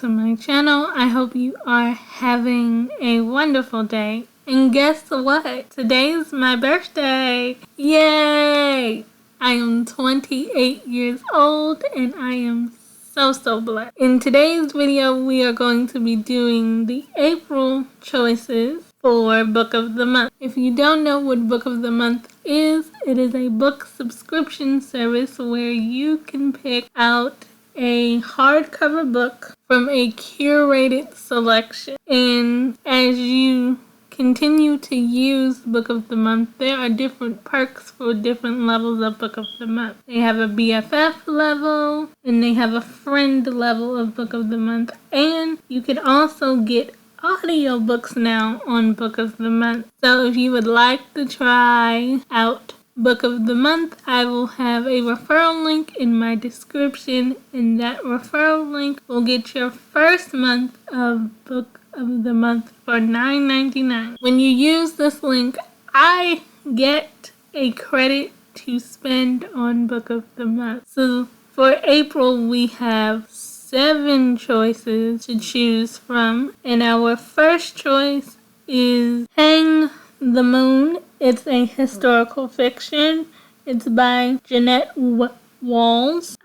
to my channel. I hope you are having a wonderful day. And guess what? Today is my birthday. Yay! I am 28 years old and I am so blessed. In today's video, we are going to be doing the April choices for Book of the Month. If you don't know what Book of the Month is, it is a book subscription service where you can pick out a hardcover book from a curated selection. And as you continue to use Book of the Month, there are different perks for different levels of Book of the Month. They have a BFF level and they have a friend level of Book of the Month. And you can also get audiobooks now on Book of the Month. So if you would like to try out Book of the Month, I will have a referral link in my description, and that referral link will get your first month of Book of the Month for $9.99. When you use this link, I get a credit to spend on Book of the Month. So for April, we have 7 choices to choose from, and our first choice is Hang the Moon. It's a historical fiction. It's by Jeanette Walls.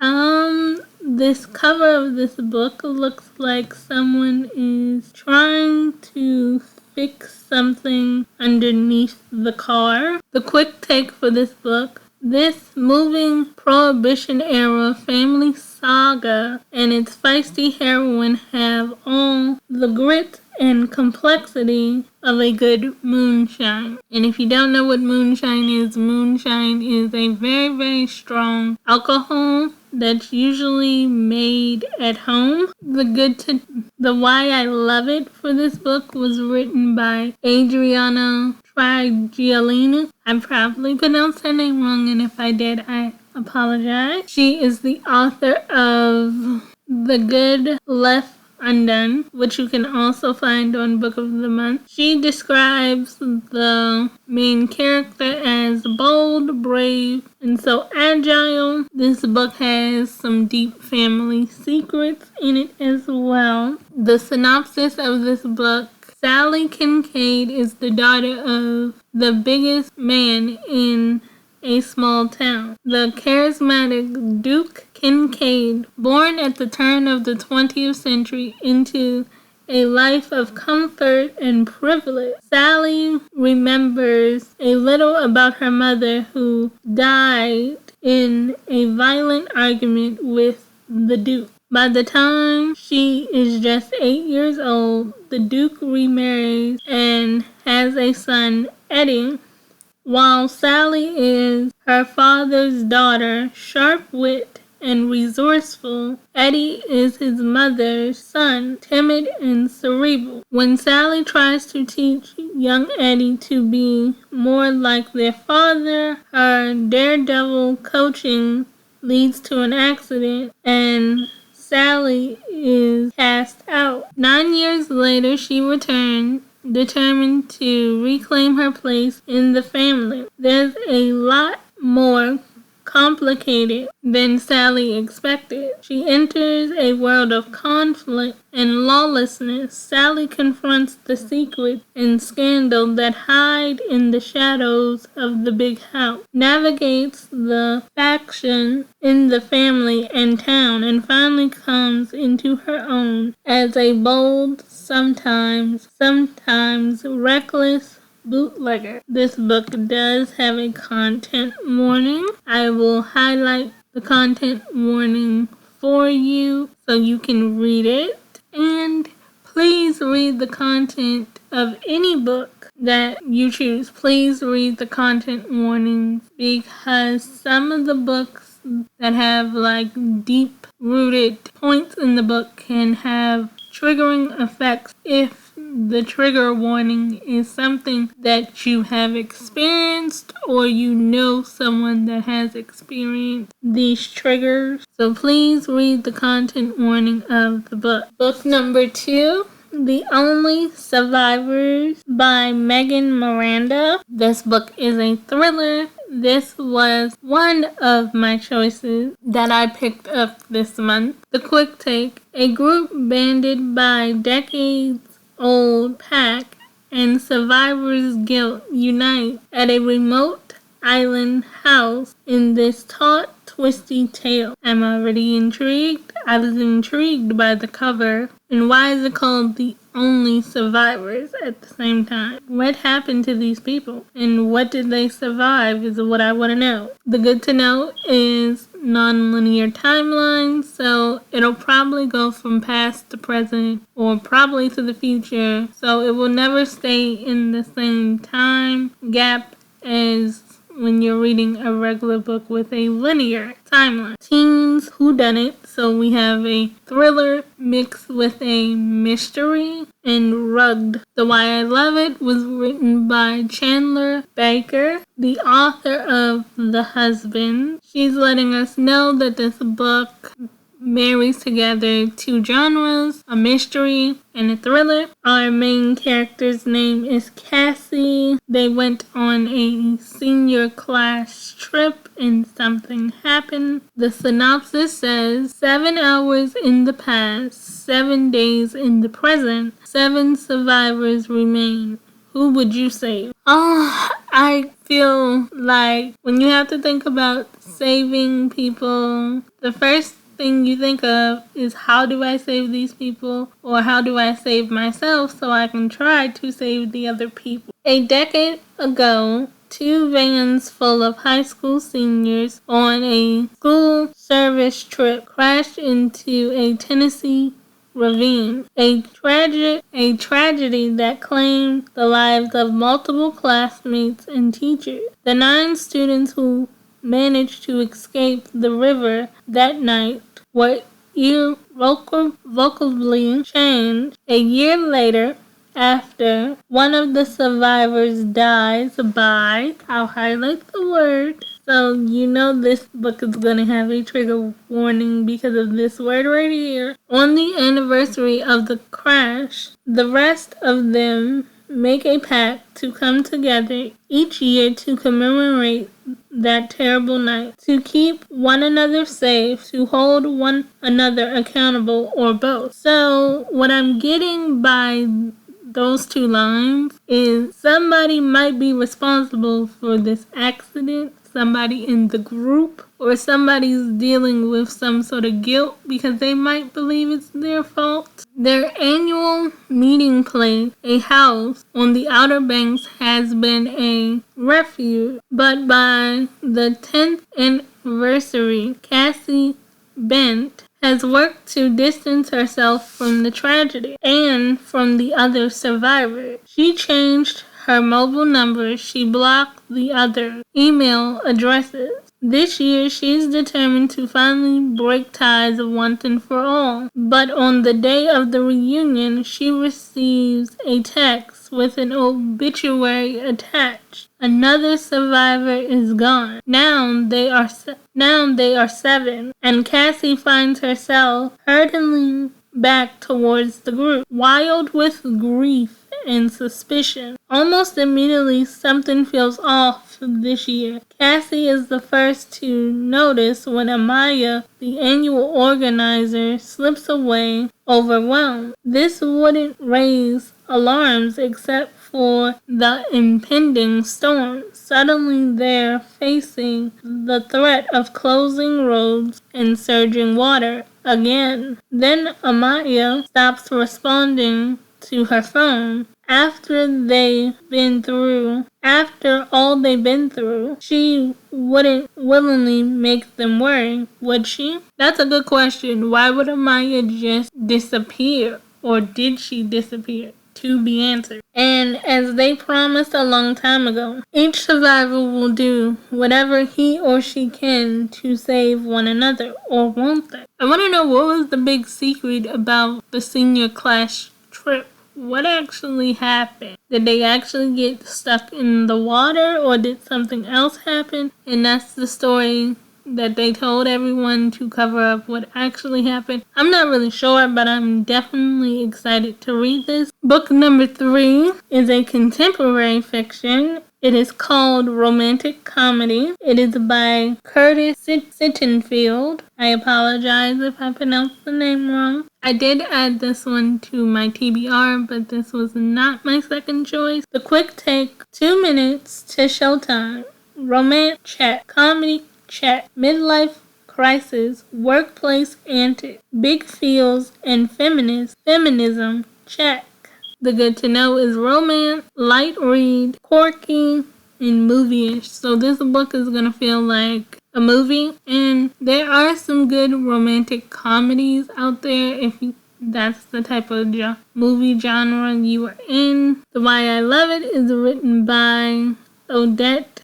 This cover of this book looks like someone is trying to fix something underneath the car. The quick take for this book: this moving Prohibition-era family saga and its feisty heroine have all the grit and complexity of a good moonshine. And if you don't know what moonshine is a very strong alcohol that's usually made at home. The why I love it for this book was written by Adriana Trigiolina. I probably pronounced her name wrong, and if I did, I apologize. She is the author of The Good Left Undone, which you can also find on Book of the Month. She describes the main character as bold, brave, and so agile. This book has some deep family secrets in it as well. The synopsis of this book: Sally Kincaid is the daughter of the biggest man in a small town, the charismatic Duke Kincaid, born at the turn of the 20th century into a life of comfort and privilege. Sally remembers a little about her mother, who died in a violent argument with the Duke. By the time she is just 8 years old, the Duke remarries and has a son, Eddie. While Sally is her father's daughter, sharp-witted and resourceful, Eddie is his mother's son, timid and cerebral. When Sally tries to teach young Eddie to be more like their father, her daredevil coaching leads to an accident and Sally is cast out. 9 years later, she returns, determined to reclaim her place in the family. There's a lot more complicated than Sally expected. She enters a world of conflict and lawlessness. Sally confronts the secrets and scandal that hide in the shadows of the big house, navigates the faction in the family and town, and finally comes into her own as a bold, sometimes reckless bootlegger. This book does have a content warning. I will highlight the content warning for you so you can read it. And please read the content of any book that you choose. Please read the content warnings, because some of the books that have deep rooted points in the book can have triggering effects if the trigger warning is something that you have experienced or you know someone that has experienced these triggers. So please read the content warning of the book. Book number 2, The Only Survivors by Megan Miranda. This book is a thriller. this was one of my choices that I picked up this month. The quick take. A group banded by decades-old pack and survivor's guilt unite at a remote island house in this taut, twisty tale. I'm already intrigued. I was intrigued by the cover. And why is it called The Only Survivors at the same time? What happened to these people? And what did they survive is what I want to know. The good to know is non-linear timeline, so it'll probably go from past to present or probably to the future. So it will never stay in the same time gap as when you're reading a regular book with a linear timeline. Teens whodunit, so we have a thriller mixed with a mystery, and Rugged. The Why I Love It was written by Chandler Baker, the author of The Husband. She's letting us know that this book marries together two genres, a mystery and a thriller. Our main character's name is Cassie. They went on a senior class trip and something happened. The synopsis says, 7 hours in the past, 7 days in the present, 7 survivors remain. Who would you save? I feel like when you have to think about saving people, the first thing you think of is how do I save these people, or how do I save myself so I can try to save the other people. A decade ago, 2 vans full of high school seniors on a school service trip crashed into a Tennessee ravine, a tragedy that claimed the lives of multiple classmates and teachers. The 9 students who managed to escape the river that night were irrevocably changed. A year later, after one of the survivors dies by, I'll highlight the word, so you know this book is going to have a trigger warning because of this word right here. On the anniversary of the crash, the rest of them make a pact to come together each year to commemorate that terrible night, to keep one another safe, to hold one another accountable, or both. So what I'm getting by those 2 lines is somebody might be responsible for this accident, somebody in the group, or somebody's dealing with some sort of guilt because they might believe it's their fault. Their annual meeting place, a house on the Outer Banks, has been a refuge, but by the 10th anniversary, Cassie Bent has worked to distance herself from the tragedy and from the other survivors. She changed her mobile number. She blocked the other email addresses. This year, she's determined to finally break ties once and for all. But on the day of the reunion, she receives a text with an obituary attached. Another survivor is gone. Now they are 7, and Cassie finds herself hurtling back towards the group, wild with grief and suspicion. Almost immediately, something feels off this year. Cassie is the first to notice when Amaya, the annual organizer, slips away, overwhelmed. This wouldn't raise alarms except for the impending storm. Suddenly they're facing the threat of closing roads and surging water again. Then Amaya stops responding to her phone. After all they've been through, she wouldn't willingly make them worry, would she? That's a good question. Why would Amaya just disappear? Or did she disappear? To be answered. And as they promised a long time ago, each survivor will do whatever he or she can to save one another, or won't they? I want to know, what was the big secret about the senior class trip? What actually happened? Did they actually get stuck in the water, or did something else happen? And that's the story that they told everyone to cover up what actually happened. I'm not really sure, but I'm definitely excited to read this. Book number 3 is a contemporary fiction. It is called Romantic Comedy. It is by Curtis Sittenfeld. I apologize if I pronounced the name wrong. I did add this one to my TBR, but this was not my second choice. The quick take, 2 minutes to showtime. Romance, check. Comedy, check. Midlife crisis, workplace antics, big feels, and feminism, check. The good to know is romance, light read, quirky, and movie-ish. So this book is going to feel like a movie. And there are some good romantic comedies out there if that's the type of movie genre you are in. The Why I Love It is written by Odette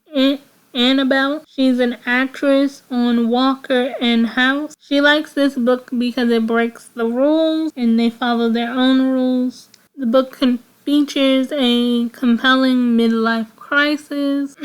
Annabelle. She's an actress on Walker and House. She likes this book because it breaks the rules and they follow their own rules. The book features a compelling midlife crisis.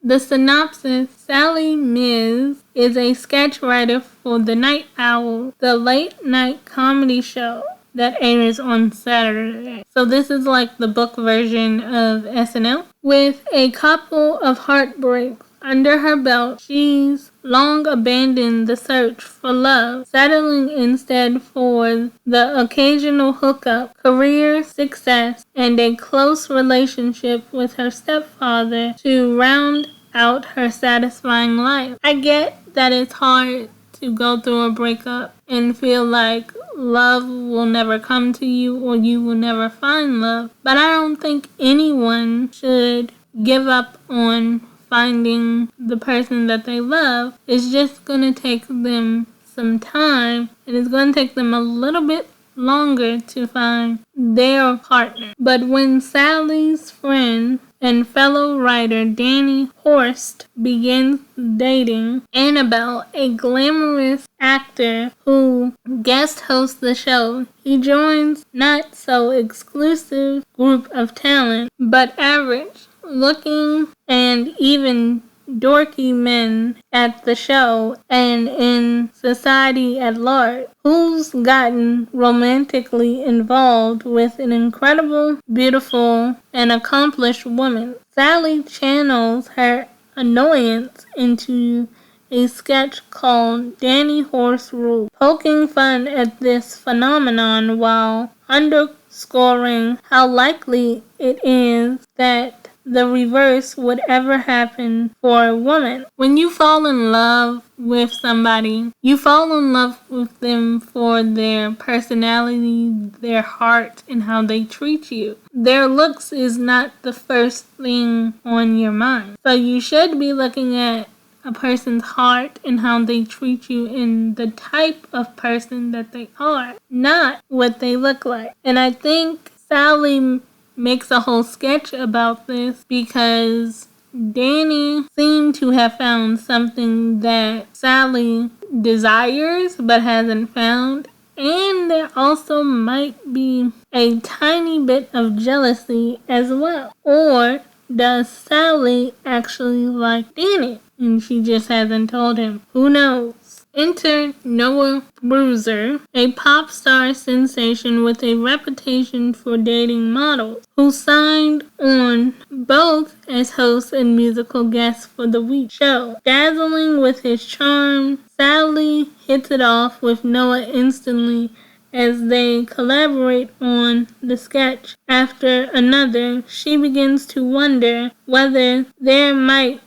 The synopsis: Sally Miz is a sketch writer for The Night Owl, the late night comedy show that airs on Saturday. So this is like the book version of SNL. With a couple of heartbreaks under her belt, she's long abandoned the search for love, settling instead for the occasional hookup, career success, and a close relationship with her stepfather to round out her satisfying life. I get that it's hard to go through a breakup and feel like love will never come to you or you will never find love, but I don't think anyone should give up on finding the person that they love. It's just going to take them some time, and it's going to take them a little bit longer to find their partner. But when Sally's friend and fellow writer Danny Horst begins dating Annabelle, a glamorous actor who guest hosts the show, he joins not so exclusive group of talent, but average looking and even dorky men at the show and in society at large, who's gotten romantically involved with an incredible, beautiful, and accomplished woman. Sally channels her annoyance into a sketch called Danny Horse Rule, poking fun at this phenomenon while underscoring how likely it is that the reverse would ever happen for a woman. When you fall in love with somebody, you fall in love with them for their personality, their heart, and how they treat you. Their looks is not the first thing on your mind. So you should be looking at a person's heart and how they treat you and the type of person that they are, not what they look like. And I think Sally makes a whole sketch about this because Danny seemed to have found something that Sally desires but hasn't found. And there also might be a tiny bit of jealousy as well. Or does Sally actually like Danny and she just hasn't told him? Who knows? Enter Noah Bruiser, a pop star sensation with a reputation for dating models, who signed on both as host and musical guest for the Week show. Dazzling with his charm, Sally hits it off with Noah instantly as they collaborate on the sketch. After another, she begins to wonder whether there might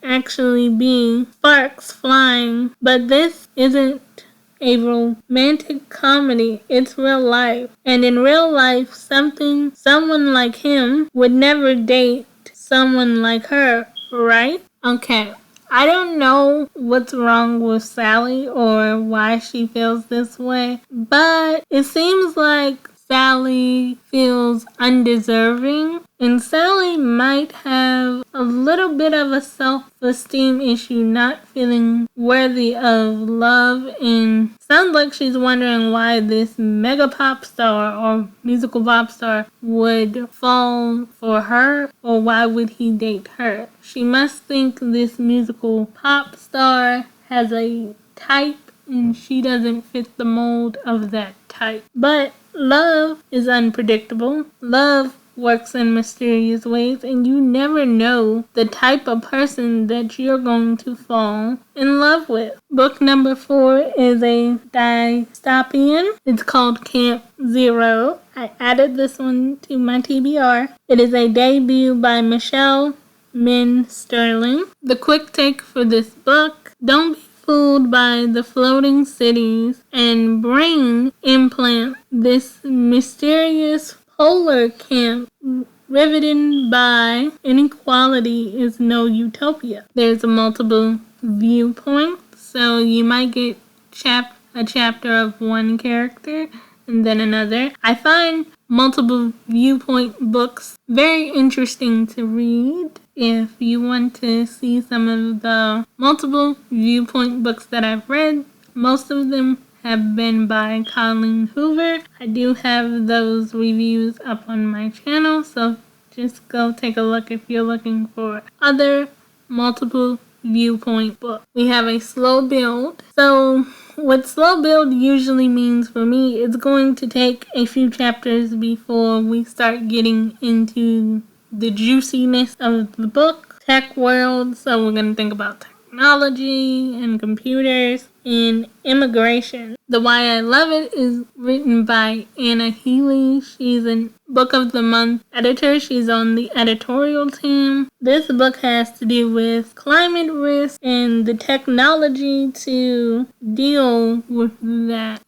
actually be sparks flying. But this isn't a romantic comedy, it's real life. And in real life, someone like him would never date someone like her, right? Okay, I don't know what's wrong with Sally or why she feels this way, but it seems like Sally feels undeserving, and Sally might have a little bit of a self-esteem issue, not feeling worthy of love, and sounds like she's wondering why this mega pop star or musical pop star would fall for her, or why would he date her. She must think this musical pop star has a type and she doesn't fit the mold of that type. But love is unpredictable. Love works in mysterious ways, and you never know the type of person that you're going to fall in love with. Book number 4 is a dystopian. It's called Camp Zero. I added this one to my TBR. It is a debut by Michelle Min Sterling. The quick take for this book: don't be fooled by the floating cities and brain implant. This mysterious polar camp riveted by inequality is no utopia. There's multiple viewpoints, so you might get a chapter of one character and then another. I find multiple viewpoint books very interesting to read. If you want to see some of the multiple viewpoint books that I've read, most of them have been by Colleen Hoover. I do have those reviews up on my channel, so just go take a look if you're looking for other multiple viewpoint books. We have a slow build. So what slow build usually means for me, it's going to take a few chapters before we start getting into the juiciness of the book. Tech world, so we're going to think about technology and computers and immigration. The Why I Love It is written by Anna Healy. She's a Book of the Month editor. She's on the editorial team. This book has to do with climate risk and the technology to deal with that.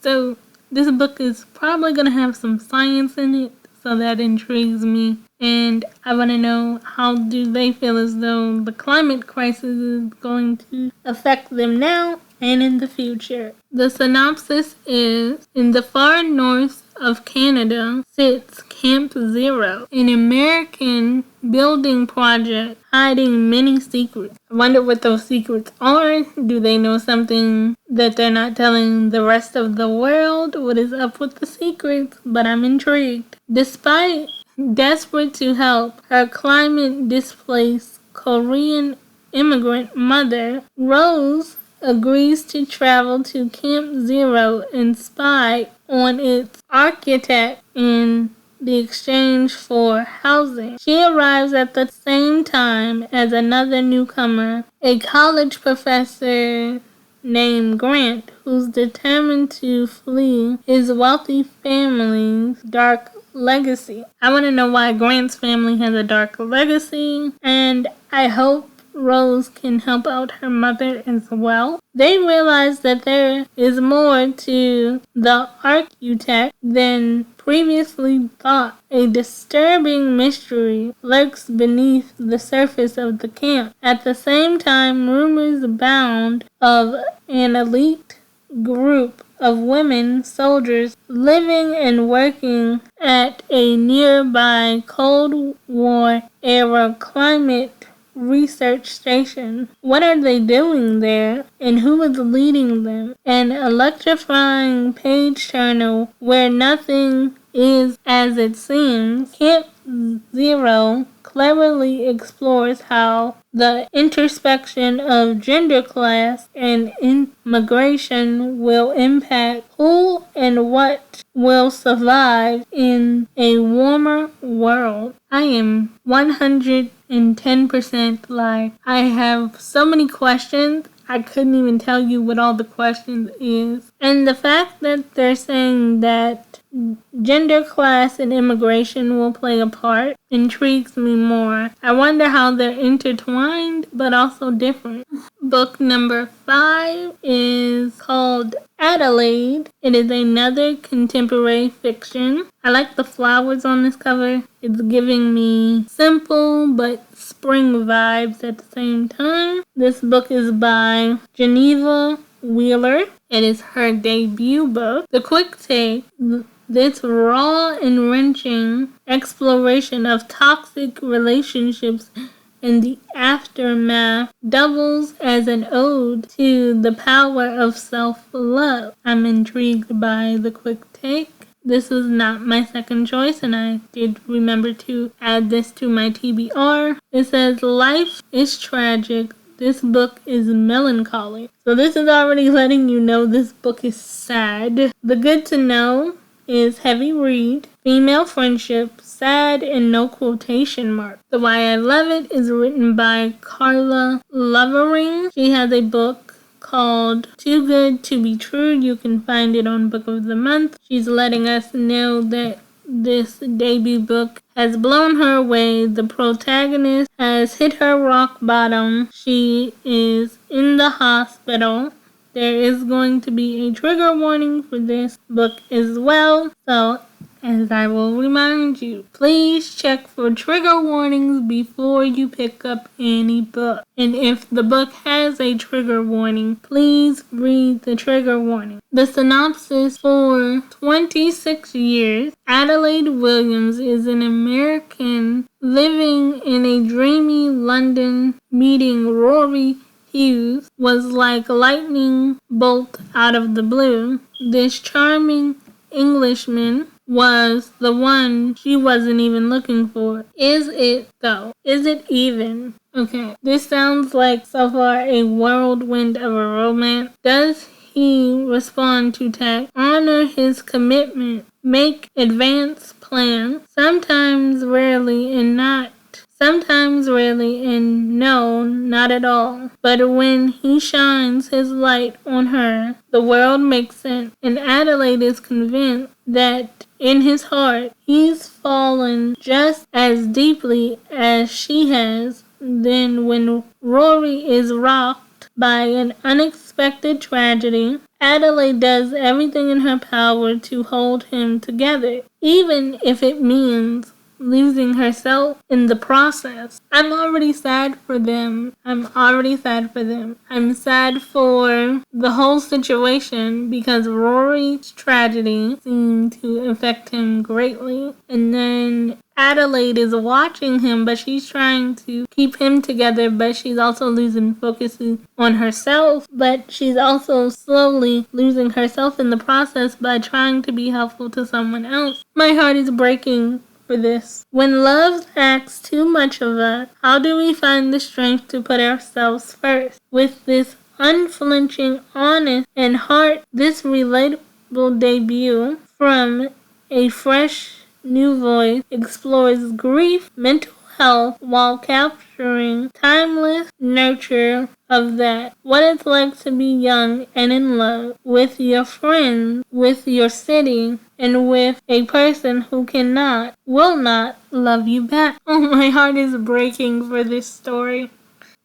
So this book is probably going to have some science in it, so that intrigues me. And I want to know, how do they feel as though the climate crisis is going to affect them now and in the future. The synopsis is: in the far north of Canada sits Camp Zero, an American building project hiding many secrets. I wonder what those secrets are. Do they know something that they're not telling the rest of the world? What is up with the secrets? But I'm intrigued. Despite desperate to help her climate-displaced Korean immigrant mother, Rose agrees to travel to Camp Zero and spy on its architect in the exchange for housing. She arrives at the same time as another newcomer, a college professor named Grant, who's determined to flee his wealthy family's dark legacy. I want to know why Grant's family has a dark legacy, and I hope Rose can help out her mother as well. They realize that there is more to the architect than previously thought. A disturbing mystery lurks beneath the surface of the camp. At the same time, rumors abound of an elite group of women soldiers living and working at a nearby Cold War era climate research station. What are they doing there, and who is leading them? An electrifying page turner where nothing is as it seems. Camp Zero cleverly explores how the intersection of gender, class, and immigration will impact who and what will survive in a warmer world. I am 110% live. I have so many questions. I couldn't even tell you what all the questions is. And the fact that they're saying that gender, class, and immigration will play a part intrigues me more. I wonder how they're intertwined, but also different. Book number 5 is called Adelaide. It is another contemporary fiction. I like the flowers on this cover. It's giving me simple but spring vibes at the same time. This book is by Geneva Wheeler. It is her debut book. The quick take: this raw and wrenching exploration of toxic relationships and the aftermath doubles as an ode to the power of self-love. I'm intrigued by the quick take. This was not my second choice, and I did remember to add this to my TBR. It says, life is tragic. This book is melancholy. So this is already letting you know this book is sad. The good to know is heavy read, female friendship, sad, and no quotation mark. The Why I Love It is written by Carla Lovering. She has a book called Too Good to Be True. You can find it on Book of the Month. She's letting us know that this debut book has blown her away. The protagonist has hit her rock bottom. She is in the hospital. There is going to be a trigger warning for this book as well. So, as I will remind you, please check for trigger warnings before you pick up any book. And if the book has a trigger warning, please read the trigger warning. The synopsis: for 26 years, Adelaide Williams is an American living in a dreamy London. Meeting Rory Hughes was like lightning bolt out of the blue. This charming Englishman was the one she wasn't even looking for. Is it though? Is it even? Okay, this sounds like so far a whirlwind of a romance. Does he respond to text, honor his commitment, make advanced plans, sometimes rarely and no, not at all. But when he shines his light on her, the world makes sense, and Adelaide is convinced that in his heart he's fallen just as deeply as she has. Then when Rory is rocked by an unexpected tragedy, Adelaide does everything in her power to hold him together, even if it means losing herself in the process. I'm already sad for them. I'm sad for the whole situation because Rory's tragedy seemed to affect him greatly. And then Adelaide is watching him, but she's trying to keep him together, but she's also losing focus on herself, but she's also slowly losing herself in the process by trying to be helpful to someone else. My heart is breaking for this. When love asks too much of us, how do we find the strength to put ourselves first? With this unflinching, honest, and this relatable debut from a fresh new voice explores grief, mental health, while capturing timeless nurture of that. What it's like to be young and in love with your friends, with your city, and with a person who will not love you back. Oh, my heart is breaking for this story.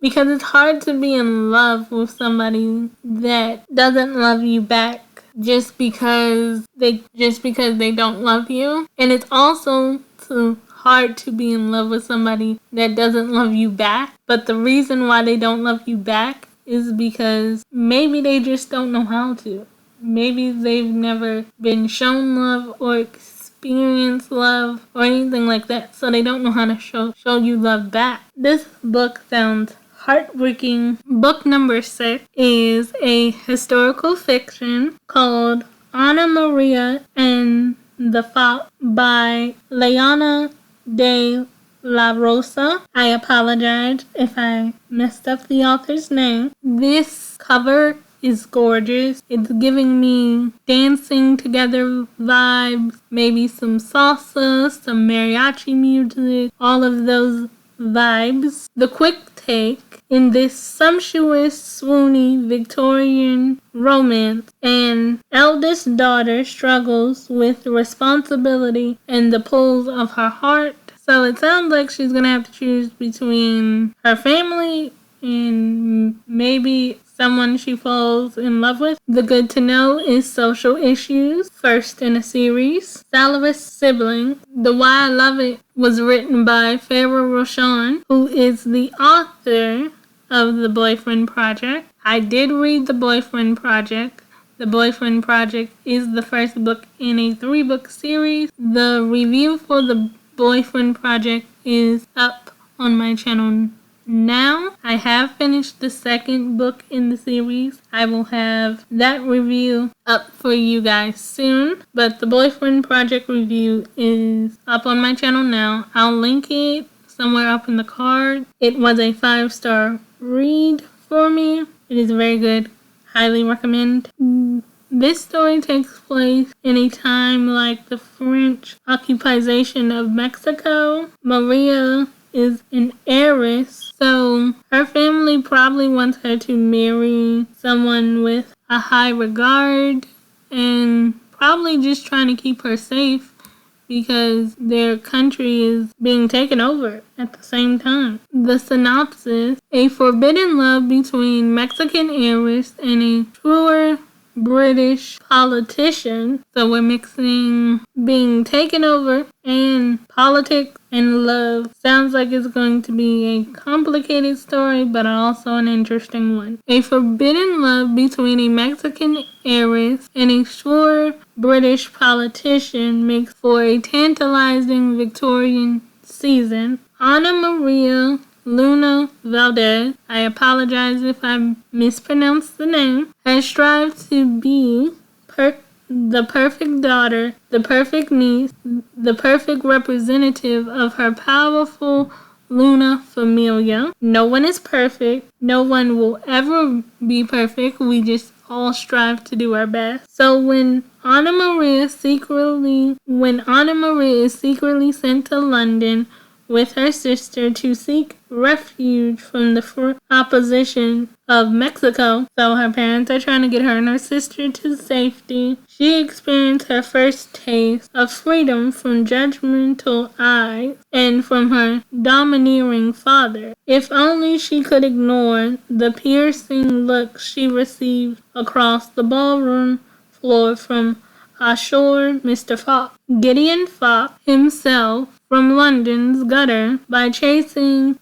Because it's hard to be in love with somebody that doesn't love you back just because they don't love you. And it's also too hard to be in love with somebody that doesn't love you back. But the reason why they don't love you back is because maybe they just don't know how to. Maybe they've never been shown love or experienced love or anything like that. So they don't know how to show you love back. This book sounds heartbreaking. Book number 6 is a historical fiction called Anna Maria and the Fop by Leona de La Rosa. I apologize if I messed up the author's name. This cover is gorgeous. It's giving me dancing together vibes, maybe some salsa, some mariachi music, all of those vibes. The quick take: in this sumptuous, swoony Victorian romance, an eldest daughter struggles with responsibility and the pulls of her heart. So it sounds like she's gonna have to choose between her family and maybe someone she falls in love with. The good to know is social issues, first in a series. Salivus Sibling. The Why I Love It was written by Farrah Roshan, who is the author of The Boyfriend Project. I did read The Boyfriend Project. The Boyfriend Project is the first book in a 3-book series. The review for The Boyfriend Project is up on my channel now. I have finished the second book in the series. I will have that review up for you guys soon. But the Boyfriend Project review is up on my channel now. I'll link it somewhere up in the card. It was a 5-star read for me. It is very good. Highly recommend. This story takes place in a time like the French occupation of Mexico. Maria is an heiress, so her family probably wants her to marry someone with a high regard and probably just trying to keep her safe because their country is being taken over at the same time. The synopsis: a forbidden love between Mexican heiress and a truer British politician. So we're mixing being taken over and politics and love. Sounds like it's going to be a complicated story, but also an interesting one. A forbidden love between a Mexican heiress and a sure British politician makes for a tantalizing Victorian season. Ana Maria Luna Valdez, I apologize if I mispronounced the name, has strived to be the perfect daughter, the perfect niece, the perfect representative of her powerful Luna familia. No one is perfect. No one will ever be perfect. We just all strive to do our best. So when Ana Maria is secretly sent to London with her sister to seek refuge from the opposition of Mexico. So her parents are trying to get her and her sister to safety. She experienced her first taste of freedom from judgmental eyes and from her domineering father. If only she could ignore the piercing look she received across the ballroom floor from Ashore Mr. Fox. Gideon Fox himself from London's gutter by chasing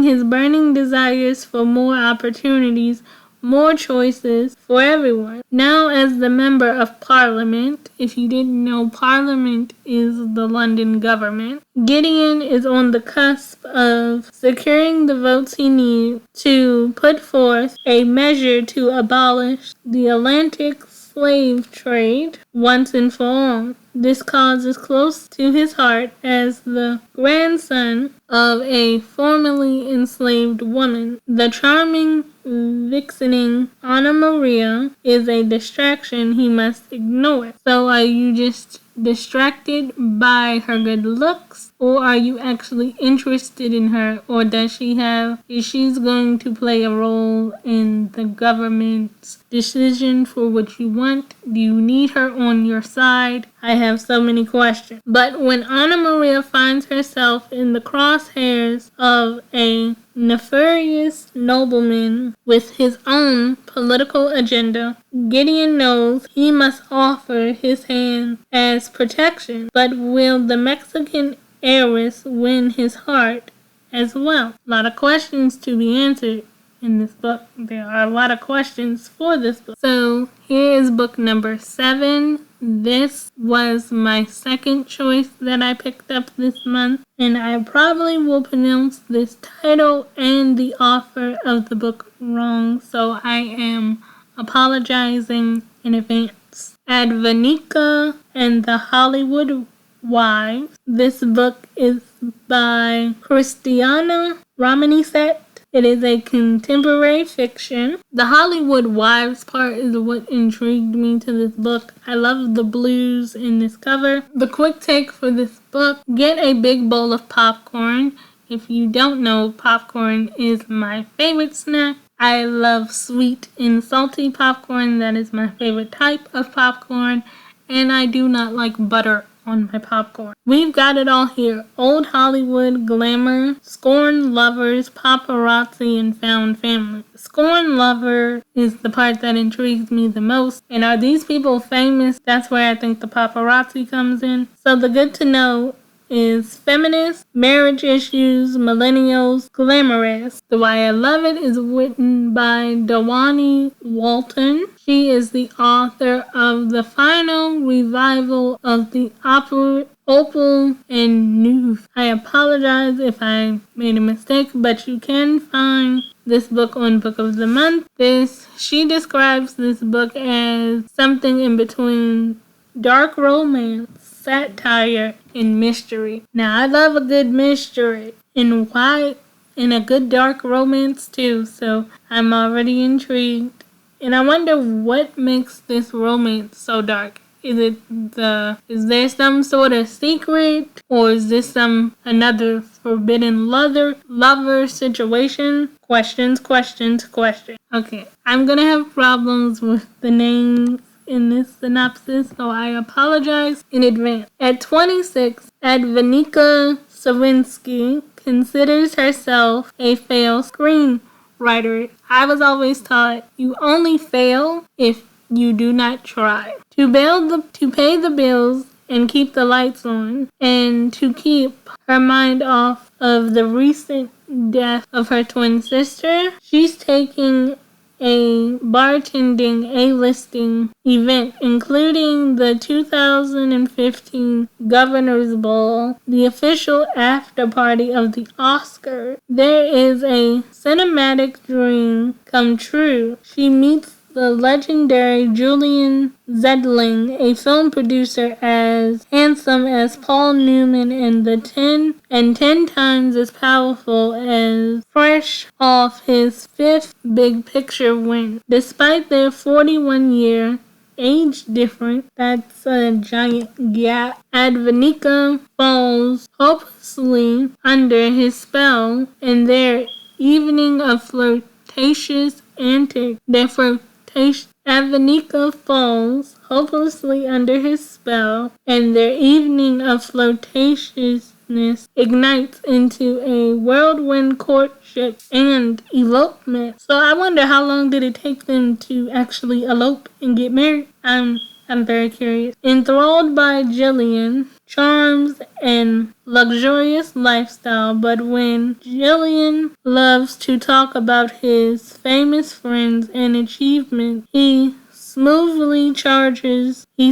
his burning desires for more opportunities, more choices for everyone. Now as the Member of Parliament, if you didn't know, Parliament is the London government, Gideon is on the cusp of securing the votes he needs to put forth a measure to abolish the Atlantic slave trade once and for all. This cause is close to his heart as the grandson of a formerly enslaved woman. The charming, vixening Ana Maria is a distraction he must ignore. So are you just distracted by her good looks, or are you actually interested in her, or is she's going to play a role in the government's decision for what you want? Do you need her on your side? I have so many questions. But when Ana Maria finds herself in the crosshairs of a nefarious nobleman with his own political agenda, Gideon knows he must offer his hand as protection. But will the Mexican heiress win his heart as well? A lot of questions to be answered in this book. There are a lot of questions for this book. So here is book number 7. This was my second choice that I picked up this month, and I probably will pronounce this title and the author of the book wrong, so I am apologizing in advance. Advanika and the Hollywood Wives. This book is by Christiana Romanisette. It is a contemporary fiction. The Hollywood Wives part is what intrigued me to this book. I love the blues in this cover. The quick take for this book: get a big bowl of popcorn. If you don't know, popcorn is my favorite snack. I love sweet and salty popcorn. That is my favorite type of popcorn. And I do not like butter on my popcorn. We've got it all here: old Hollywood, glamour, scorned lovers, paparazzi, and found family. Scorned lover is the part that intrigues me the most. And are these people famous? That's where I think the paparazzi comes in. So the good to know is feminist, marriage issues, millennials, glamorous. The Why I Love It is written by Dawani Walton. She is the author of the final revival of the opera Opal and News. I apologize if I made a mistake, but you can find this book on Book of the Month. She describes this book as something in between dark romance, satire, and mystery. Now, I love a good mystery and a good dark romance too, so I'm already intrigued. And I wonder what makes this romance so dark. Is there some sort of secret, or is this another forbidden lover situation? Questions. Okay, I'm gonna have problems with the names in this synopsis, so I apologize in advance. At 26, Advanika Savinsky considers herself a failed screenwriter. I was always taught you only fail if you do not try. To pay the bills and keep the lights on, and to keep her mind off of the recent death of her twin sister, she's taking a bartending A-listing event, including the 2015 Governor's Ball, the official after party of the Oscars. There is a cinematic dream come true. She meets the legendary Julian Zedling, a film producer as handsome as Paul Newman and 10 times as powerful as fresh off his 5th Big Picture win. Despite their 41-year age difference, that's a giant gap, Advanika falls hopelessly under his spell, and their evening of flirtatious antics, Advanika falls hopelessly under his spell, and their evening of flirtatiousness ignites into a whirlwind courtship and elopement. So I wonder, how long did it take them to actually elope and get married? I'm very curious. Enthralled by Jillian, charms, and luxurious lifestyle, but when Jillian loves to talk about his famous friends and achievements, he smoothly changes the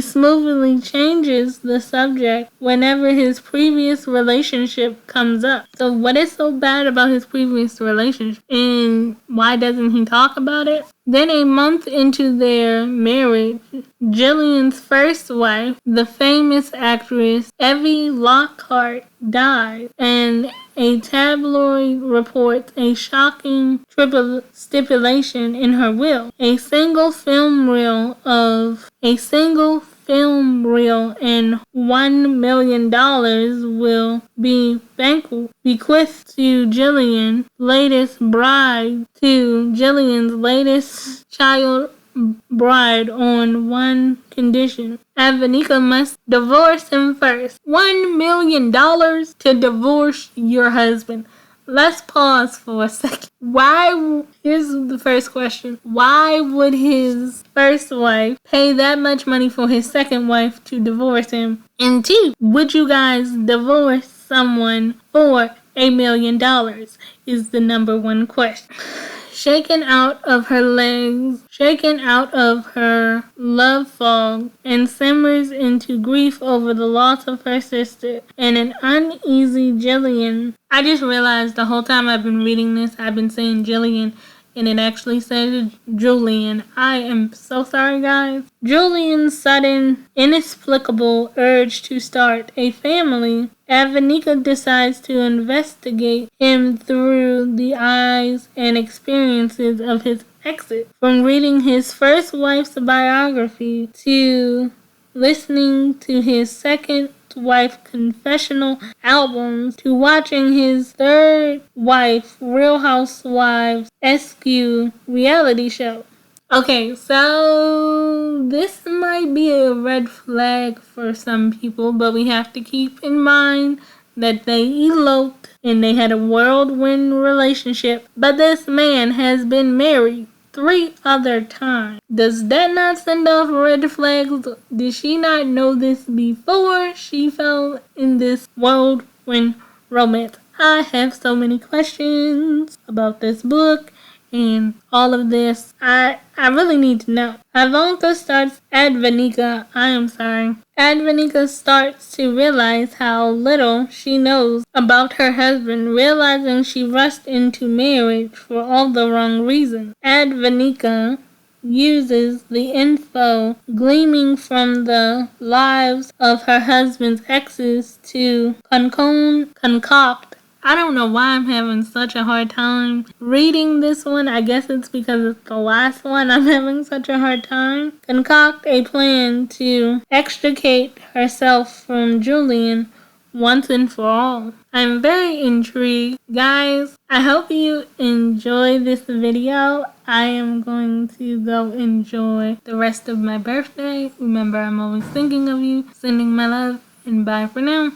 subject whenever his previous relationship comes up. So what is so bad about his previous relationship, and why doesn't he talk about it? Then a month into their marriage, Jillian's first wife, the famous actress Evie Lockhart, died, and a tabloid reports a shocking triple stipulation in her will. A single film reel and $1 million will be bequeathed to Jillian's latest child bride on one condition. Advanika must divorce him first. $1 million to divorce your husband. Let's pause for a second. Here's the first question. Why would his first wife pay that much money for his second wife to divorce him? And 2, would you guys divorce someone for $1 million? Is the number one question. Shaken out of her love fog, and simmers into grief over the loss of her sister and an uneasy Jillian. I just realized the whole time I've been reading this, I've been saying Jillian, and it actually says Julian. I am so sorry, guys. Julian's sudden, inexplicable urge to start a family. Advanika decides to investigate him through the eyes and experiences of his exit. From reading his first wife's biography to listening to his second wife confessional albums to watching his third wife Real Housewives SQ reality show. Okay, so this might be a red flag for some people, but we have to keep in mind that they eloped and they had a whirlwind relationship, but this man has been married 3 other times. Does that not send off red flags? Did she not know this before she fell in this whirlwind romance? I have so many questions about this book and all of this. I really need to know. Advanika starts to realize how little she knows about her husband, realizing she rushed into marriage for all the wrong reasons. Advanika uses the info gleaming from the lives of her husband's exes to concoct I don't know why I'm having such a hard time reading this one. I guess it's because it's the last one I'm having such a hard time. Concoct a plan to extricate herself from Julian once and for all. I'm very intrigued. Guys, I hope you enjoy this video. I am going to go enjoy the rest of my birthday. Remember, I'm always thinking of you. Sending my love, and bye for now.